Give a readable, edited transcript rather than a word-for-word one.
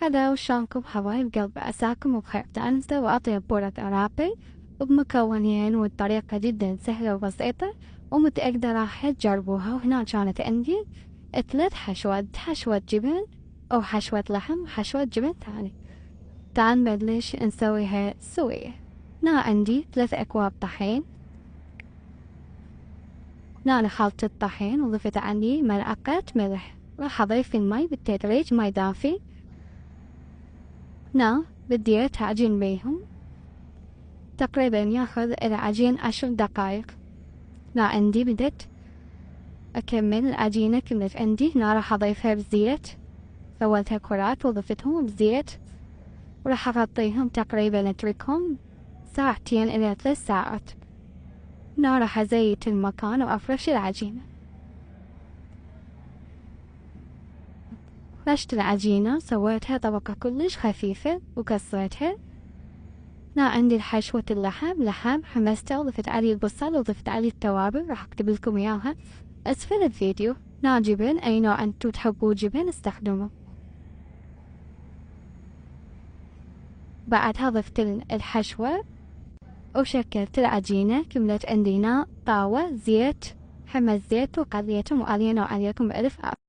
هلا وشلونكم حبايب قلبي، عساكم بخير. تعالوا نسوي أطيب بورة عراقي بمكونين، والطريقة جدا سهلة وبسيطة ومتأكدة راح تجربوها. وهنا كانت عندي 3 حشوات، حشوة جبن أو حشوة لحم وحشوة جبن ثاني. تعال نبلش نسويها سوية. هنا عندي 3 أكواب طحين. هنا أنا خلطت الطحين وضفت عندي ملعقة ملح. راح أضيف المي بالتدريج، مي دافي. هنا بدي أعجن بيهم، تقريبا ياخذ العجين 10 دقايق. هنا عندي بدت أكمل العجينة كملت عندي. هنا راح أضيفها بالزيت، سويتها كرات وضفتهم بالزيت وراح أغطيهم تقريبا أتركهم 2 إلى 3 ساعات. هنا راح أزيت المكان وأفرش العجينة. فرشت العجينة، سويتها طبقة كلش خفيفة وكسرتها. هنا عندي حشوة اللحم حمسته وضفت عليه البصل وضفت عليه التوابل، راح اكتب لكم اياها اسفل الفيديو. هنا جبن، اي نوع انتو تحبوا جبن استخدمه. بعدها ضفت الحشوة وشكلت العجينة. كملت عندي هنا طاوة زيت، حمى الزيت وقليتهم وعلينا وعليكم بألف عافية.